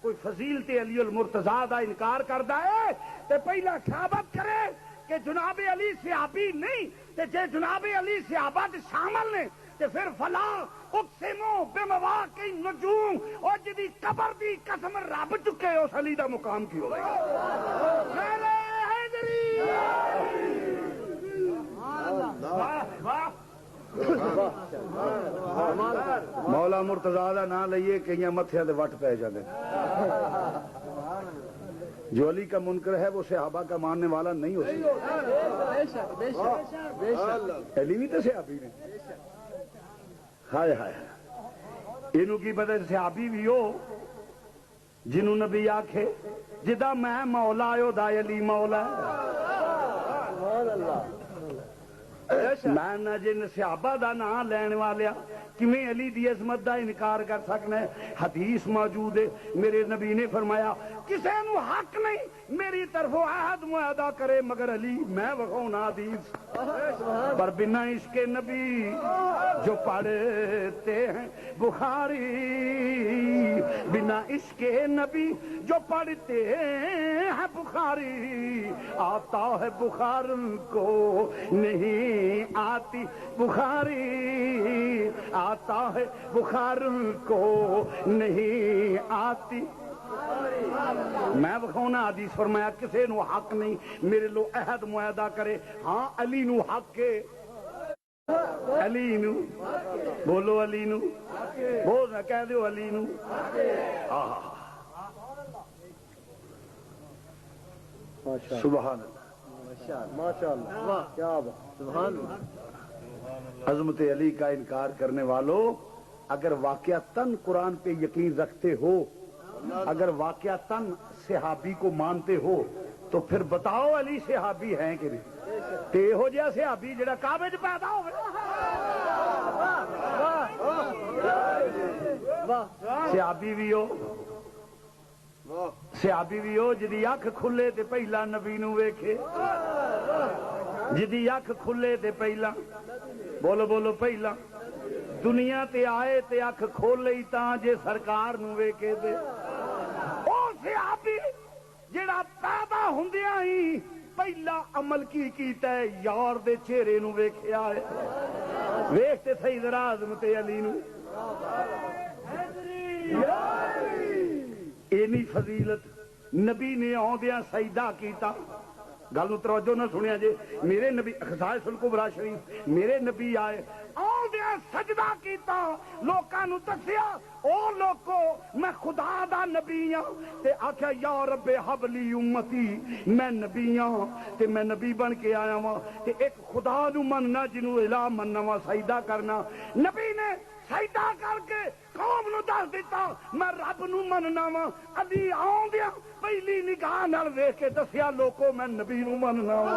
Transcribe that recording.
کوئی فضیلت علی المرتضیٰ دا انکار کردا ہے تے پہلا ثابت کرے کہ جناب علی صحابی نہیں تے جے جناب علی صحابہ دے شامل نے تے پھر فلا اقسمو بمواقع النجوم اور جدی قبر دی قسم رب چکے اس علی دا مقام کی ہوئے گا مولا مرتضیٰ دا نام لئیے کئی متھیاں دے وٹ پہ جاندے جو علی کا منکر ہے وہ صحابہ کا ماننے والا نہیں ہو سکتا علی بھی تو صحابی نے ہائے ہائے انہوں کی پتہ صحابی بھی ہو جنہوں نبی آکھے جدا میں مولا آئے دا علی مولا میں نہ جن صحابہ دا نام لینے والیا کمیں علی دی عظمت دا انکار کر سکنا ہے حدیث موجود ہے میرے نبی نے فرمایا کسے نو حق نہیں میری طرف عہد معاہدہ کرے مگر علی میں وقونا حدیث پر بنا عشق نبی جو پڑھتے ہیں بخاری بنا عشق نبی جو پڑھتے ہیں بخاری آتا ہے بخار کو نہیں آتی بخاری آتا ہے بخار کو نہیں آتی میں بخونا حدیث فرمایا کسے نو حق نہیں میرے لو عہد معاہدہ کرے ہاں علی نو حق کے علی نو بولو علی نو بول نہ کہہ دیو علی نو سبحان اللہ ماشاءاللہ کیا بات سبحان اللہ عظمت علی کا انکار کرنے والوں اگر واقعتاً قرآن پہ یقین رکھتے ہو اگر واقعتاً صحابی کو مانتے ہو تو پھر بتاؤ علی صحابی ہیں کہ نہیں تے ہو جیا صحابی جڑا کعبے وچ پیدا ہوئے صحابی بھی ہو صحابی بھی ہو جدی اکھ کھلے تے پہلا نبی نو ویکھے جدی اکھ کھلے تے پہلا بولو بولو پہلا دنیا تے آئے تے اکھ کھولے ہی تاں جے سرکار نو ویکھے دے او صحابی جڑا پیدا ہوندیاں ہی پہلا عمل کی کیتا ہے یار دے چہرے نو ویکھیا ہے ویکھتے صحیح ذرا عظمت علی نو اینی فضیلت نبی نے آندیاں سجدہ کیتا گل نو توجہ نہ سنیا جے میرے نبی خصائص الکبریٰ شریف میرے نبی آئے آندیاں سجدہ کیتا لوکاں نو دسیا او لوکو میں خدا دا نبی ہاں تے آکھیا یا رب ہب لی امتی میں نبی ہاں تے میں نبی بن کے آیا ہاں تے ایک خدا نو مننا جنوں الہ مننا وا سجدہ کرنا نبی نے سجدہ کر کے قوم نو دس دیتا میں رب نو مننا وا علی آندیاں پہلی نگاہ نال ویکھ کے دسیا لوکو میں نبی نو مننا وا